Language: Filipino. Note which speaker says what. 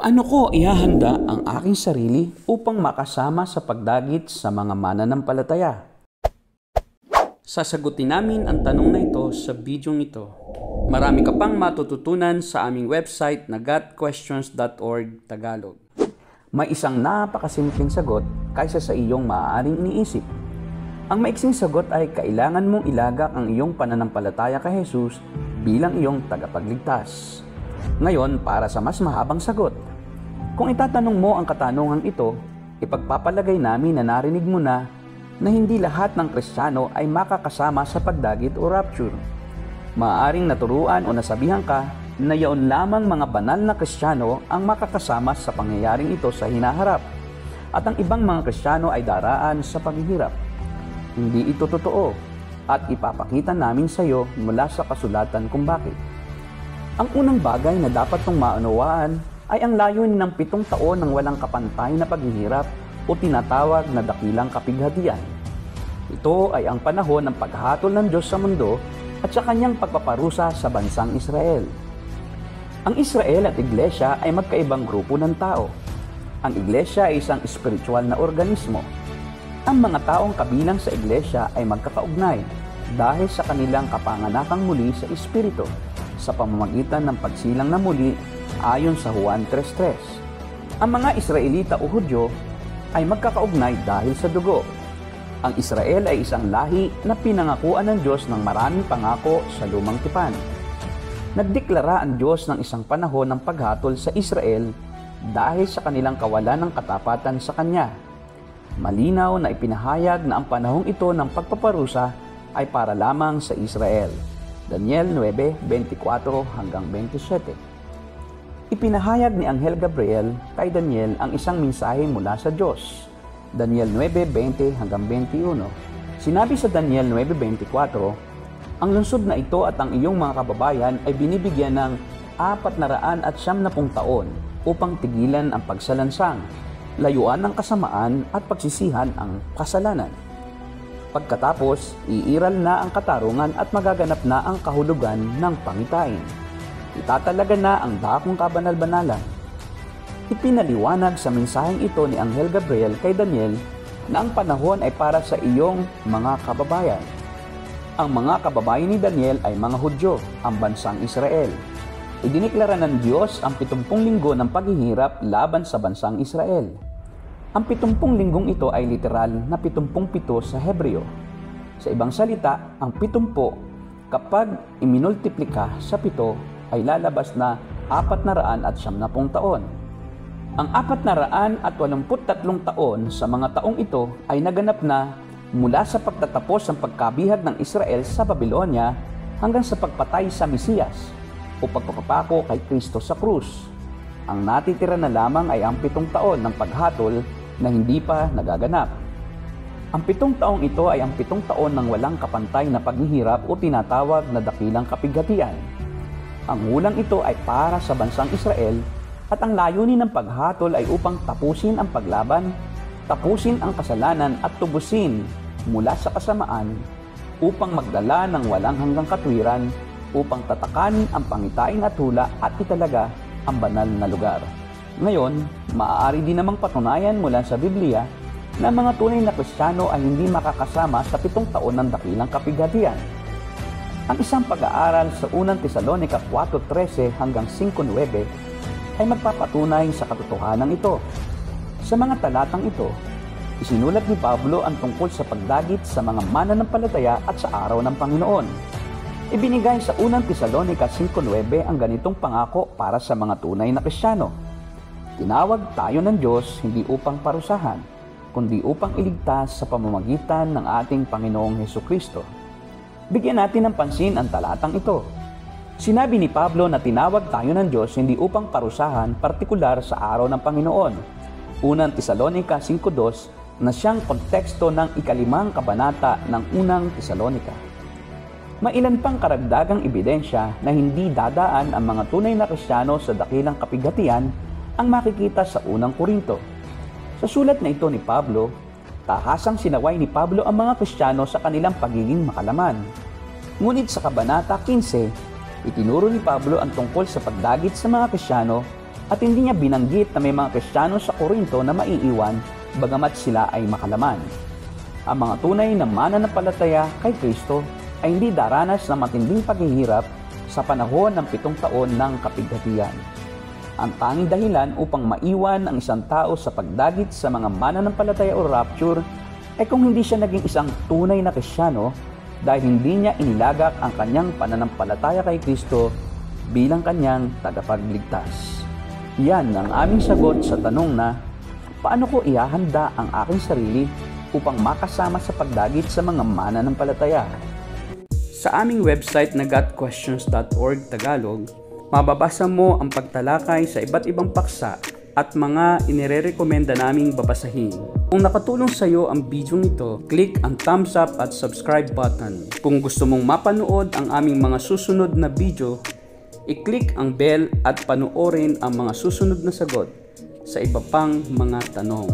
Speaker 1: Paano ko ihahanda ang aking sarili upang makasama sa pagdagit sa mga mananampalataya? Sasagutin namin ang tanong na ito sa bidyong ito. Marami ka pang matututunan sa aming website na gotquestions.org Tagalog. May isang napakasimpleng sagot kaysa sa iyong maaaring iniisip. Ang maiksing sagot ay kailangan mong ilagak ang iyong pananampalataya kay Jesus bilang iyong tagapagligtas. Ngayon, para sa mas mahabang sagot. Kung itatanong mo ang katanungang ito, ipagpapalagay namin na narinig mo na hindi lahat ng Kristiyano ay makakasama sa pagdagit o rapture. Maaaring naturuan o nasabihan ka na yaon lamang mga banal na Kristiyano ang makakasama sa pangyayaring ito sa hinaharap, at ang ibang mga Kristiyano ay daraan sa paghihirap. Hindi ito totoo, at ipapakita namin sa iyo mula sa kasulatan kung bakit. Ang unang bagay na dapat mong maunawaan ay ang layunin ng 7 taon ng walang kapantay na paghihirap o tinatawag na dakilang kapighatian. Ito ay ang panahon ng paghatol ng Diyos sa mundo at sa kanyang pagpaparusa sa bansang Israel. Ang Israel at Iglesia ay magkaibang grupo ng tao. Ang Iglesia ay isang espiritual na organismo. Ang mga taong kabilang sa Iglesia ay magkakaugnay dahil sa kanilang kapanganakang muli sa Espiritu sa pamamagitan ng pagsilang na muli ayon sa Juan 3:3. Ang mga Israelita o Hudyo ay magkakaugnay dahil sa dugo. Ang Israel ay isang lahi na pinangakuan ng Diyos ng maraming pangako sa lumang tipan. Nagdeklara ang Diyos ng isang panahon ng paghatol sa Israel dahil sa kanilang kawalan ng katapatan sa Kanya. Malinaw na ipinahayag na ang panahong ito ng pagpaparusa ay para lamang sa Israel. Daniel 9:24-27. Ipinahayag ni Anghel Gabriel kay Daniel ang isang mensahe mula sa Diyos. Daniel 9:20-21. Sinabi sa Daniel 9:24, ang lungsod na ito at ang iyong mga kababayan ay binibigyan ng 490 taon upang tigilan ang pagsalansang, layuan ang kasamaan at pagsisihan ang kasalanan. Pagkatapos, iiral na ang katarungan at magaganap na ang kahulugan ng pangitain. Itatalaga na ang dakong kabanal-banalan. Ipinaliwanag sa mensaheng ito ni Anghel Gabriel kay Daniel na ang panahon ay para sa iyong mga kababayan. Ang mga kababayan ni Daniel ay mga Hudyo, ang bansang Israel. Idiniklara ng Diyos ang 70 linggo ng paghihirap laban sa bansang Israel. Ang 70 linggong ito ay literal na 77 sa Hebreo. Sa ibang salita, ang 70 kapag iminultiplika sa 7 ay lalabas na 490 taon. Ang 483 taon sa mga taong ito ay naganap na mula sa pagtatapos ng pagkabihag ng Israel sa Babylonia hanggang sa pagpatay sa Mesiyas o pagpapako kay Kristo sa krus. Ang natitira na lamang ay ang 7 taon ng paghatol na hindi pa nagaganap. Ang 7 taong ito ay ang 7 taon ng walang kapantay na paghihirap o tinatawag na dakilang kapighatian. Ang hulang ito ay para sa bansang Israel at ang layunin ng paghatol ay upang tapusin ang paglaban, tapusin ang kasalanan at tubusin mula sa kasamaan, upang magdala ng walang hanggang katwiran, upang tatakan ang pangitain at hula at italaga ang banal na lugar. Ngayon, maaari din namang patunayan mula sa Biblia na mga tunay na Kristiyano ay hindi makakasama sa 7 taon ng dakilang kapighatian. Ang isang pag-aaral sa unang Tesalonica 4:13 hanggang 5:9 ay magpapatunay sa katotohanan ito. Sa mga talatang ito, isinulat ni Pablo ang tungkol sa pagdagit sa mga mananampalataya at sa araw ng Panginoon. Ibinigay sa unang Tesalonica 5:9 ang ganitong pangako para sa mga tunay na Kristiyano. Tinawag tayo ng Diyos hindi upang parusahan, kundi upang iligtas sa pamamagitan ng ating Panginoong Hesukristo. Bigyan natin ng pansin ang talatang ito. Sinabi ni Pablo na tinawag tayo ng Diyos hindi upang parusahan, partikular sa araw ng Panginoon. Unang Tesalonica 5:2 na siyang konteksto ng 5 kabanata ng unang Tesalonica. May ilan pang karagdagang ebidensya na hindi dadaan ang mga tunay na Kristiyano sa dakilang kapighatian ang makikita sa unang Korinto. Sa sulat na ito ni Pablo, tahasang sinaway ni Pablo ang mga Kristiyano sa kanilang pagiging makalaman. Ngunit sa Kabanata 15, itinuro ni Pablo ang tungkol sa pagdagit sa mga Kristiyano At hindi niya binanggit na may mga Kristiyano sa Korinto na maiiwan bagamat sila ay makalaman. Ang mga tunay na mananampalataya kay Kristo ay hindi daranas ng matinding paghihirap sa panahon ng 7 taon ng kapighatian. Ang tanging dahilan upang maiwan ang isang tao sa pagdagit sa mga mananampalataya o rapture ay kung hindi siya naging isang tunay na Kristiyano dahil hindi niya inilagak ang kanyang pananampalataya kay Kristo bilang kanyang tagapagligtas. Yan ang aming sagot sa tanong na, paano ko ihahanda ang aking sarili upang makasama sa pagdagit sa mga mananampalataya? Sa aming website na gotquestions.org Tagalog, mababasa mo ang pagtalakay sa iba't ibang paksa at mga inirerekomenda naming babasahin. Kung nakatulong sa iyo ang video nito, click ang thumbs up at subscribe button. Kung gusto mong mapanood ang aming mga susunod na video, i-click ang bell at panoorin ang mga susunod na sagot sa iba pang mga tanong.